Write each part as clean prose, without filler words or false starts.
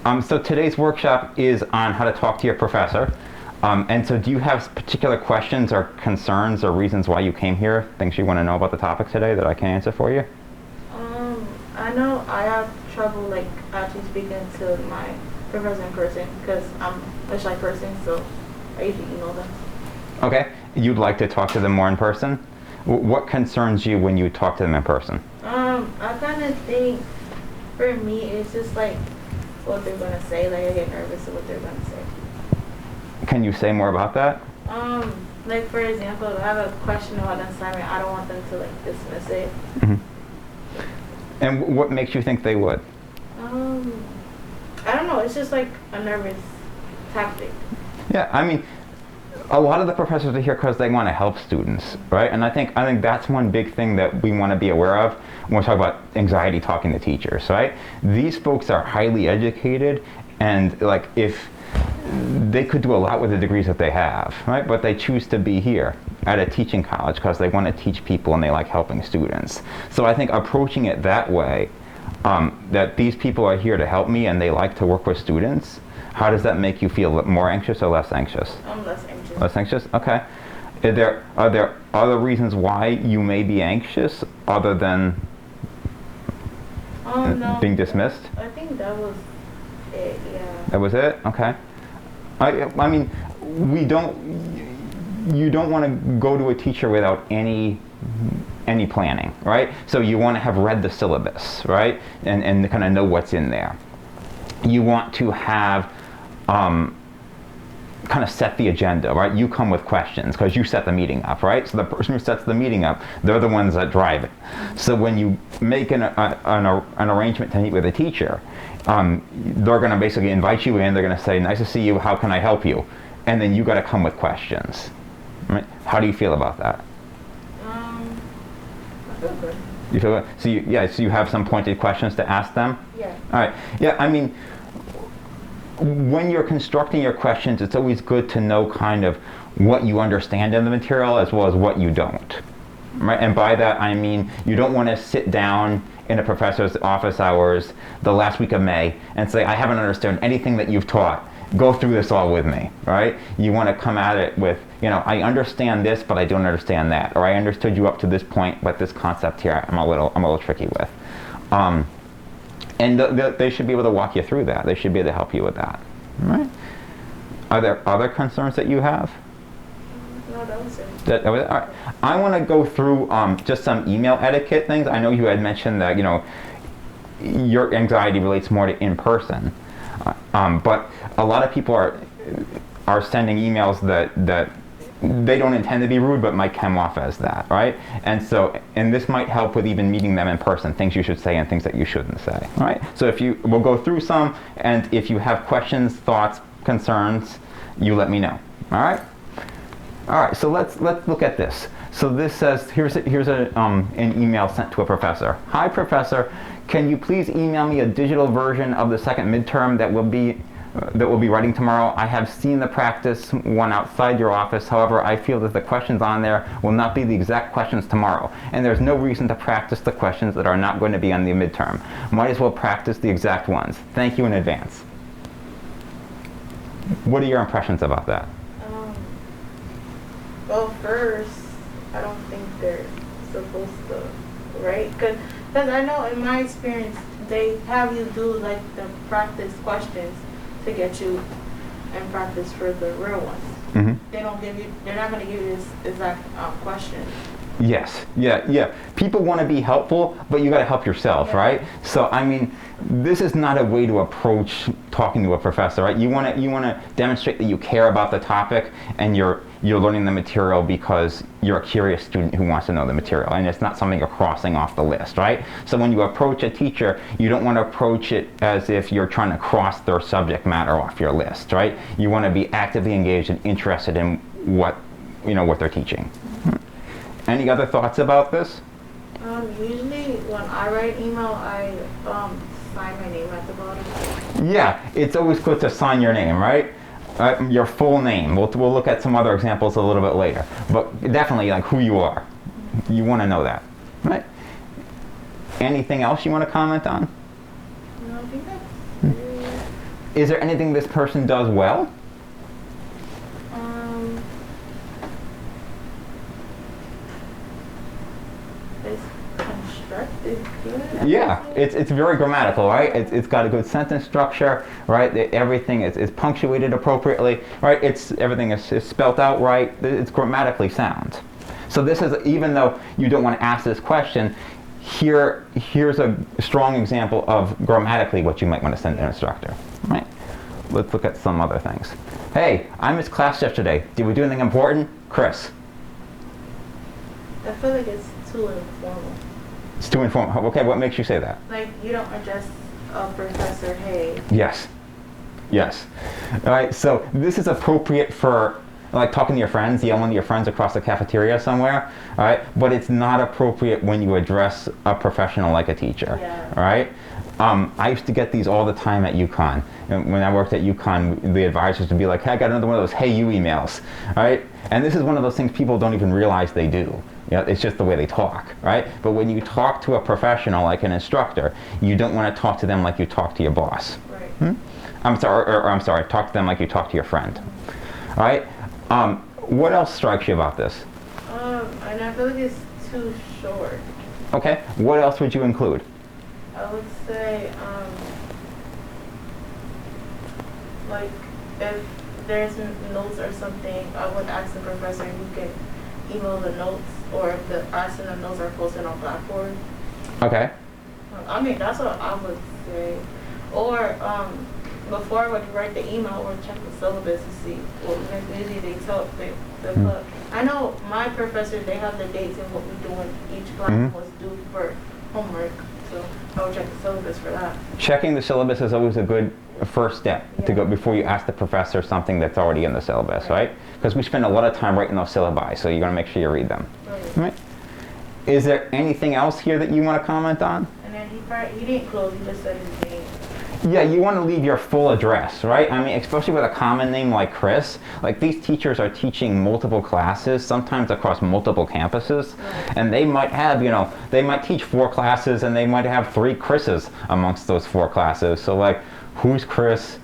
So today's workshop is on how to talk to your professor. And so do you have particular questions or concerns or reasons why you came here? Things you want to know about the topic today that I can answer for you? I know I have trouble like actually speaking to my professor in person because I'm a shy person, so I usually email them. Okay. You'd like to talk to them more in person? What concerns you when you talk to them in person? I kind of think for me it's just like what they're gonna say. Like I get nervous of what they're gonna say. Can you say more about that? Like for example, if I have a question about an assignment, I don't want them to like dismiss it. Mm-hmm. And what makes you think they would? I don't know. It's just like a nervous tactic. Yeah, I mean, a lot of the professors are here because they want to help students, right? And I think that's one big thing that we want to be aware of when we talk about anxiety talking to teachers, right? These folks are highly educated, and like if they could do a lot with the degrees that they have, right? But they choose to be here at a teaching college because they want to teach people and they like helping students. So I think approaching it that way, that these people are here to help me and they like to work with students, how does that make you feel? More anxious or less anxious? I'm less anxious. Less anxious? Okay. Are there other reasons why you may be anxious other than No, being dismissed? I think that was it. Yeah. That was it? Okay. I mean, you don't want to go to a teacher without any planning, right? So you want to have read the syllabus, right? And kind of know what's in there. You want to have kind of set the agenda, right? You come with questions because you set the meeting up, right? So the person who sets the meeting up, they're the ones that drive it. So when you make an arrangement to meet with a teacher, they're going to basically invite you in. They're going to say, "Nice to see you. How can I help you?" And then you got to come with questions. Right? How do you feel about that? I feel good. You feel good? So you have some pointed questions to ask them? Yeah. All right. Yeah, I mean, when you're constructing your questions, it's always good to know kind of what you understand in the material as well as what you don't. Right? And by that, I mean you don't want to sit down in a professor's office hours the last week of May and say, "I haven't understood anything that you've taught. Go through this all with me," right? You want to come at it with, I understand this, but I don't understand that. Or I understood you up to this point, but this concept here I'm a little tricky with. And they should be able to walk you through that. They should be able to help you with that. Right? Are there other concerns that you have? No, that was it. All right. I want to go through just some email etiquette things. I know you had mentioned that your anxiety relates more to in person, but a lot of people are sending emails that they don't intend to be rude, but might come off as that, right? And this might help with even meeting them in person, things you should say and things that you shouldn't say, all right? So we'll go through some, and if you have questions, thoughts, concerns, you let me know, all right? All right, so let's look at this. So this says, here's an email sent to a professor. "Hi, professor, can you please email me a digital version of the second midterm that we'll be writing tomorrow? I have seen the practice one outside your office. However, I feel that the questions on there will not be the exact questions tomorrow, and there's no reason to practice the questions that are not going to be on the midterm. Might as well practice the exact ones. Thank you in advance." What are your impressions about that? Well, first, I don't think they're supposed to, right? Because I know in my experience, they have you do like the practice questions to get you in practice for the real ones. Mm-hmm. They're not going to give you this exact question. Yes, yeah. People want to be helpful, but you got to help yourself, Yeah. right? So, I mean, this is not a way to approach talking to a professor, right? You want to demonstrate that you care about the topic and you're learning the material because you're a curious student who wants to know the material, and it's not something you're crossing off the list, right? So when you approach a teacher, you don't want to approach it as if you're trying to cross their subject matter off your list, right? You want to be actively engaged and interested in what they're teaching. Any other thoughts about this? Usually when I write email, I sign my name at the bottom. Yeah, it's always good to sign your name, right? Your full name. We'll look at some other examples a little bit later. But definitely like who you are. You want to know that, right? Anything else you want to comment on? No, I think that's Is there anything this person does well? It's constructed good. Yeah, it's very grammatical, right? It's got a good sentence structure, right? Everything is punctuated appropriately, right? Everything is spelt out right. It's grammatically sound. So this is, even though you don't want to ask this question, here's a strong example of grammatically what you might want to send an instructor, right? Let's look at some other things. Hey, I missed class yesterday. Did we do anything important? Chris. I feel like it's too informal. It's too informal. Okay, what makes you say that? Like, you don't address a professor, hey. Yes. Yes. All right, so this is appropriate for like talking to your friends, yelling at your friends across the cafeteria somewhere, all right? But it's not appropriate when you address a professional like a teacher, Yeah. all right? I used to get these all the time at UConn. And when I worked at UConn, the advisors would be like, hey, I got another one of those hey you emails, all right? And this is one of those things people don't even realize they do. You know, it's just the way they talk, right? But when you talk to a professional like an instructor, you don't want to talk to them like you talk to your boss. Right. I'm sorry, talk to them like you talk to your friend, all right? What else strikes you about this? And I feel like it's too short. Okay, what else would you include? I would say, like, if there's notes or something, I would ask the professor who can email the notes, or if the the notes are posted on Blackboard. Okay. I mean, that's what I would say. Or, before I would write the email, I would check the syllabus to see what maybe they tell the book. I know my professors, they have the dates and what we do in each class was due for homework. So I would check the syllabus for that. Checking the syllabus is always a good first step to Yeah. go before you ask the professor something that's already in the syllabus, right? Because we spend a lot of time writing those syllabi, so you're going to make sure you read them. Right. Is there anything else here that you want to comment on? And then he didn't close, he just said his name. Yeah, you want to leave your full address, right? I mean, especially with a common name like Chris. Like, these teachers are teaching multiple classes, sometimes across multiple campuses, and they might have, they might teach 4 classes, and they might have 3 Chris's amongst those 4 classes. So, like, who's Chris?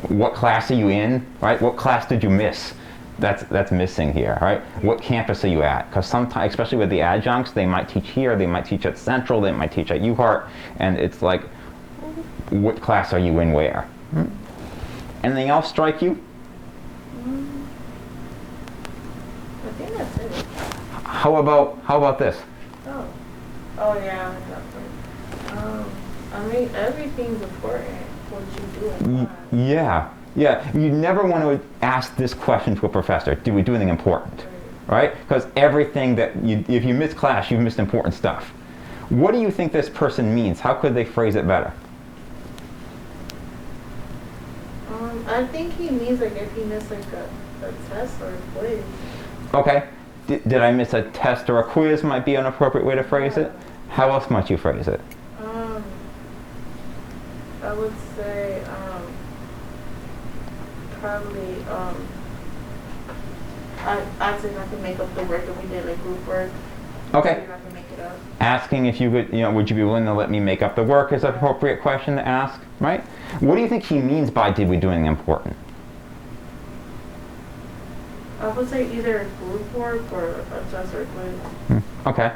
What class are you in, right? What class did you miss? That's missing here, right? What campus are you at? Because sometimes, especially with the adjuncts, they might teach here, they might teach at Central, they might teach at UHart, and it's like, what class are you in where? Anything else strike you? I think that's it. How about this? Oh yeah, definitely. I mean, everything's important, what you do in class. Yeah. You never want to ask this question to a professor. Did we do anything important? Right? Because everything if you miss class, you've missed important stuff. What do you think this person means? How could they phrase it better? I think he means like if he missed like a test or a quiz. Okay. Did I miss a test or a quiz might be an appropriate way to phrase it? How else might you phrase it? I would say probably I'd say if I could make up the work that we did, like group work. Okay. See if I can make it up. Asking if you could, would you be willing to let me make up the work is an appropriate question to ask, right? What do you think he means by did we do anything important? I would say either group work or a test or a quiz. Okay.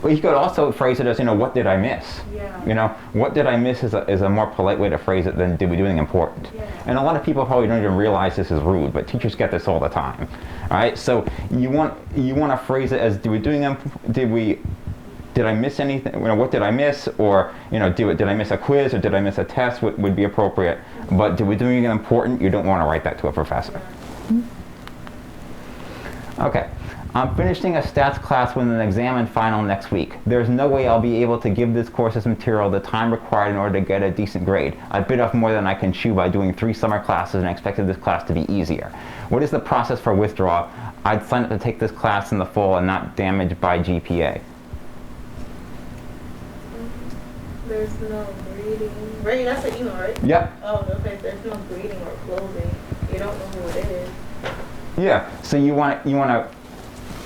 Well, you could also phrase it as, what did I miss? Yeah. What did I miss is a more polite way to phrase it than did we do anything important. Yeah. And a lot of people probably don't even realize this is rude, but teachers get this all the time. All right? So you want to phrase it as did I miss anything? What did I miss? Or, did I miss a quiz or did I miss a test would be appropriate. But did we do anything important? You don't want to write that to a professor. Okay. I'm finishing a stats class with an exam and final next week. There's no way I'll be able to give this course's material the time required in order to get a decent grade. I bit off more than I can chew by doing 3 summer classes and expected this class to be easier. What is the process for withdrawal? I'd sign up to take this class in the fall and not damaged by GPA. There's no grading. Right, that's an email, right? Yep. Oh, okay. There's no grading or closing. You don't know who it is. Yeah. So you want to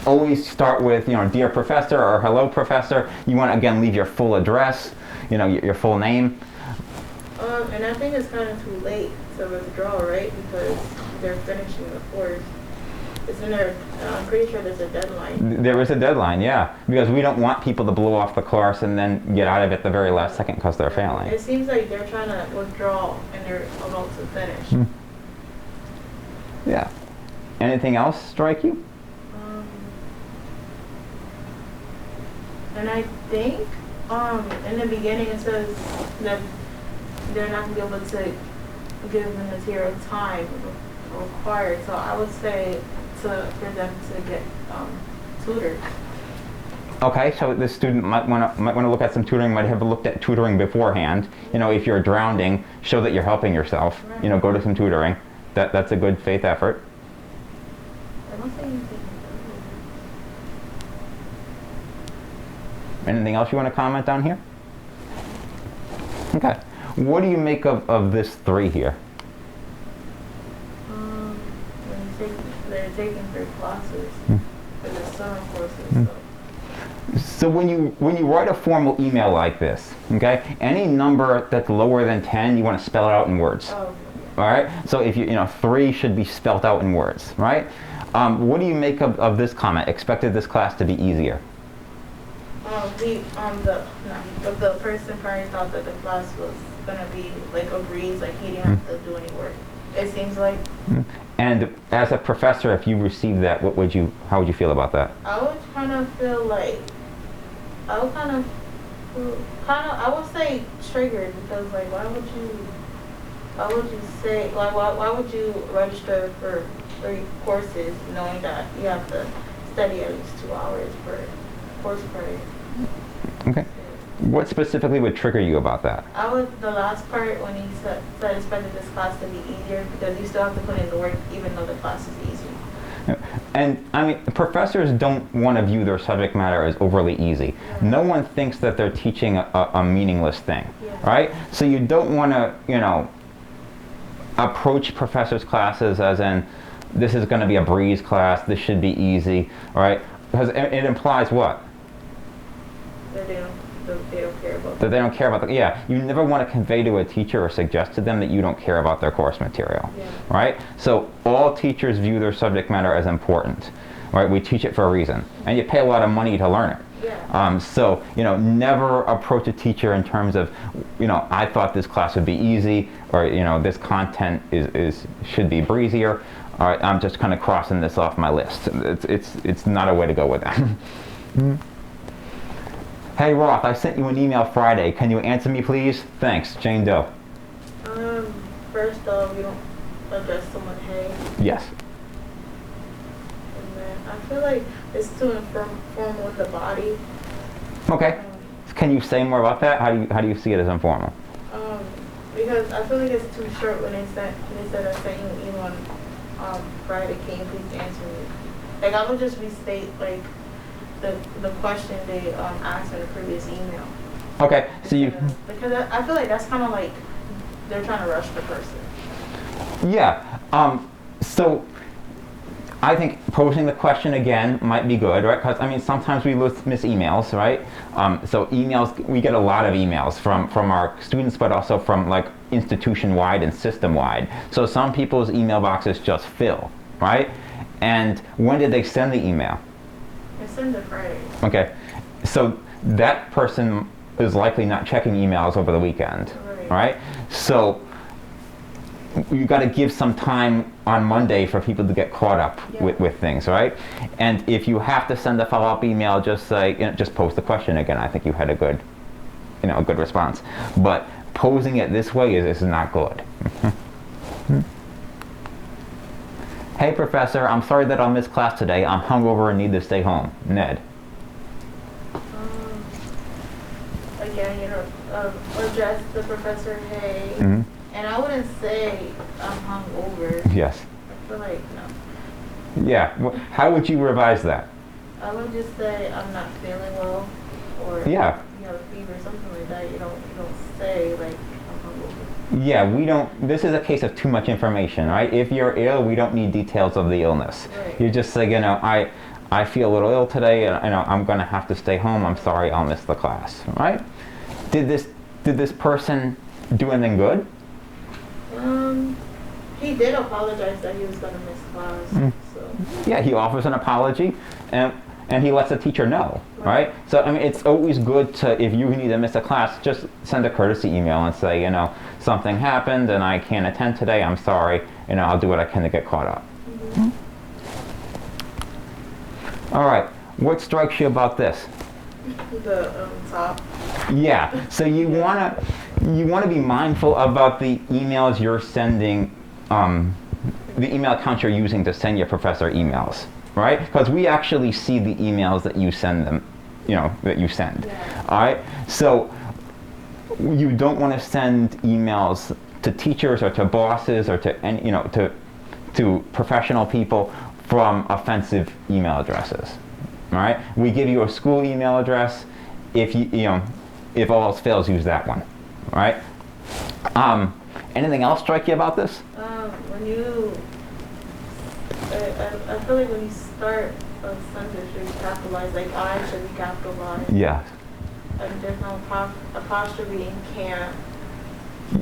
always start with, dear professor or hello professor. You want to, again, leave your full address, your full name. And I think it's kind of too late to withdraw, right? Because they're finishing the course. Isn't there? I'm pretty sure there's a deadline. There is a deadline, yeah, because we don't want people to blow off the course and then get out of it the very last second because they're failing. It seems like they're trying to withdraw and they're about to finish. Yeah. Anything else strike you? And I think in the beginning it says that they're not going to be able to give the material time required. So I would say for them to get tutors. Okay, so the student might want to look at some tutoring. Might have looked at tutoring beforehand. You know, if you're drowning, show that you're helping yourself. Right. You know, go to some tutoring. That's a good faith effort. I don't think anything. Anything else you want to comment on here? Okay. What do you make of this 3 here? They're taking 3 classes for the summer courses. So when you write a formal email like this, okay, any number that's lower than 10, you want to spell it out in words. Oh, All right. So if you 3 should be spelled out in words, right? What do you make of this comment? Expected this class to be easier. The person probably thought that the class was gonna be like a breeze, like he didn't have to do any work. It seems like. And as a professor, if you received that, how would you feel about that? I would kind of feel like I would say triggered because like why would you say like why would you register for 3 courses knowing that you have to study at least 2 hours per course credit? Okay. What specifically would trigger you about that? The last part when he said expected this class to be easier because you still have to put in the work even though the class is easy. And I mean, professors don't want to view their subject matter as overly easy. Yeah. No one thinks that they're teaching a meaningless thing, Yeah. right? So you don't want to, approach professors' classes as in, this is going to be a breeze class, this should be easy, all right? Because it implies what? That they don't care about That they don't care about yeah, you never want to convey to a teacher or suggest to them that you don't care about their course material, Yeah. right? So all teachers view their subject matter as important, right? We teach it for a reason, and you pay a lot of money to learn it. Yeah. So, never approach a teacher in terms of, I thought this class would be easy, or, this content should be breezier. All right, I'm just kind of crossing this off my list. It's not a way to go with that. Hey Roth, I sent you an email Friday. Can you answer me, please? Thanks, Jane Doe. First off, you don't address someone hey, Yes. and then I feel like it's too informal with the body. Okay. Can you say more about that? How do you see it as informal? Because I feel like it's too short when they said I sent you an email on Friday. Can you please answer me? Like I would just restate like the question they asked in the previous email. Okay. So you. Because I feel like that's kind of like they're trying to rush the person. Yeah. So I think posing the question again might be good, right? Because I mean, sometimes we miss emails, right? So emails, we get a lot of emails from our students, but also from like institution-wide and system-wide. So some people's email boxes just fill, right? And when did they send the email? They send it Friday. Okay. So that person is likely not checking emails over the weekend, right? So you got to give some time on Monday for people to get caught up with things, right? And if you have to send a follow-up email, just say, just post the question again. I think you had a good response. But posing it this way is not good. Hey, Professor, I'm sorry that I'll miss class today. I'm hungover and need to stay home. Ned. Again, address the professor, hey. Mm-hmm. And I wouldn't say I'm hungover. Yes. I feel like, no. Yeah. How would you revise that? I would just say I'm not feeling well, or Yeah. you have a fever, something like that. You don't say like I'm hungover. Yeah, this is a case of too much information, right? If you're ill, we don't need details of the illness. Right. You just say, I feel a little ill today, and I'm going to have to stay home. I'm sorry, I'll miss the class, right? Did this person do anything good? He did apologize that he was gonna miss class, so. Yeah, he offers an apology, and he lets the teacher know, right? So, I mean, it's always good to, if you need to miss a class, just send a courtesy email and say, you know, something happened and I can't attend today, I'm sorry, you know, I'll do what I can to get caught up. All right, what strikes you about this? The top. Yeah, so you wanna be mindful about the emails you're sending, the email account you're using to send your professor emails, right? Because we actually see the emails that you send them, you know, that you send. Yeah. All right, so you don't want to send emails to teachers or to bosses or to any, you know, to professional people from offensive email addresses. All right, we give you a school email address. If if all else fails, use that one. All right. Anything else strike you about this? When you, I feel like when you start a sentence, you capitalize, like I should be capitalized. Yeah. And there's no apostrophe in can't.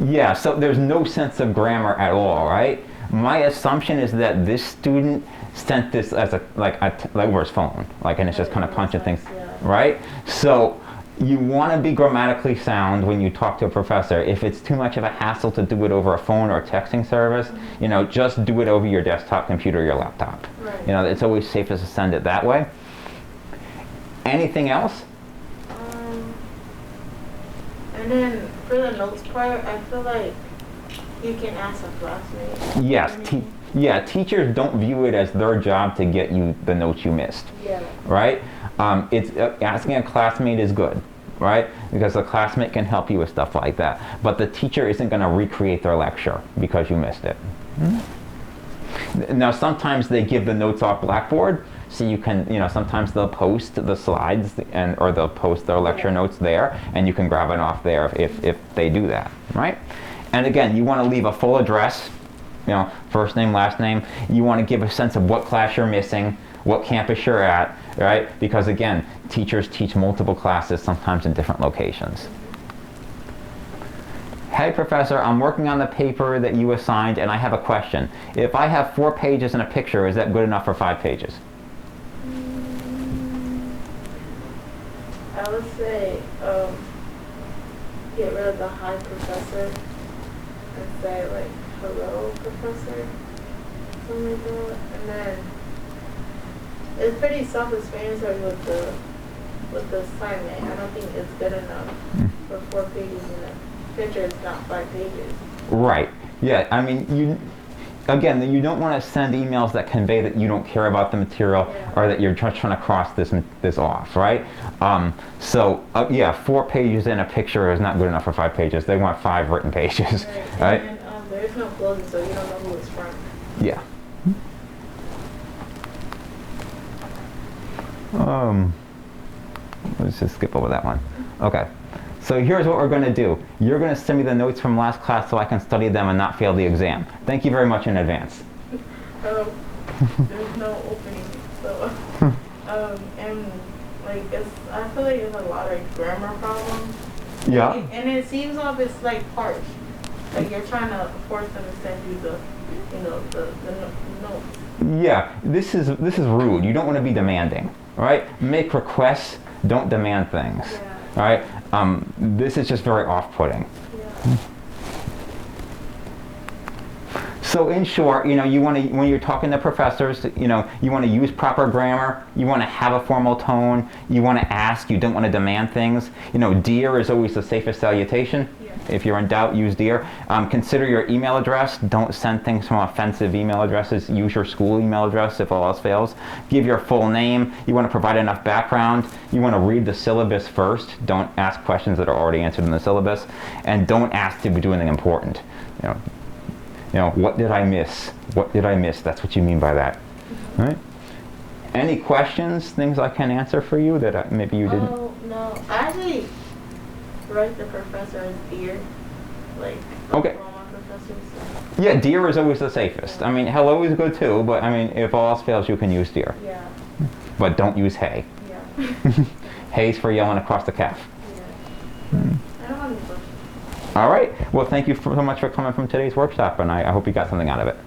Yeah, so there's no sense of grammar at all, right? My assumption is that this student sent this as like over his phone, like, and it's just kind of punching things, right? So you want to be grammatically sound when you talk to a professor. If it's too much of a hassle to do it over a phone or a texting service, you know, just do it over your desktop computer or your laptop. Right. You know, it's always safest to send it that way. Anything else? And then for the notes part, I feel like you can ask a classmate. Yes. Yeah, teachers don't view it as their job to get you the notes you missed. Yeah. Right? It's asking a classmate is good, right? Because a classmate can help you with stuff like that. But the teacher isn't going to recreate their lecture because you missed it. Now, sometimes they give the notes off Blackboard, so you can, you know, sometimes they'll post the slides or they'll post their lecture notes there, and you can grab it off there if they do that, right? And again, you want to leave a full address, you know, first name, last name. You want to give a sense of what class you're missing, what campus you're at, right? Because again, teachers teach multiple classes, sometimes in different locations. Hey professor, I'm working on the paper that you assigned and I have a question. If I have 4 pages and a picture, is that good enough for 5 pages? I would say get rid of the hi professor and say like hello professor, something like that. And then it's pretty self-explanatory with the assignment. I don't think it's good enough for 4 pages and a picture is not 5 pages. Right. Yeah. I mean, you don't want to send emails that convey that you don't care about the material or that you're just trying to cross this off, right? Yeah, 4 pages and a picture is not good enough for 5 pages. They want 5 written pages, right? And there's no closing, so you don't know who it's from. Yeah. Let's just skip over that one. Okay. So here's what we're going to do. You're going to send me the notes from last class so I can study them and not fail the exam. Thank you very much in advance. There's no opening, so and like I feel like there's a lot of grammar problems. Yeah. And it seems like it's like harsh. Like you're trying to force them to send you the notes. Yeah, this is rude. You don't want to be demanding, right? Make requests, don't demand things. Yeah. All right. This is just very off-putting. Yeah. So in short, you know, you want to, when you're talking to professors, you know, you want to use proper grammar. You want to have a formal tone. You want to ask. You don't want to demand things. You know, dear is always the safest salutation. Yeah. If you're in doubt, use dear. Consider your email address. Don't send things from offensive email addresses. Use your school email address if all else fails. Give your full name. You want to provide enough background. You want to read the syllabus first. Don't ask questions that are already answered in the syllabus. And don't ask to do anything important. You know, what did I miss? What did I miss? That's what you mean by that. All right? Any questions, things I can answer for you that maybe you didn't? Oh, no. I actually write the professor as dear. Like, okay. all my professors. So. Yeah, dear is always the safest. I mean, hello is good too, but I mean, if all else fails, you can use dear. Yeah. But don't use hey. Yeah. Hey's for yelling across the calf. Yeah. I don't have any questions. All right. Well, thank you so much for coming from today's workshop, and I hope you got something out of it.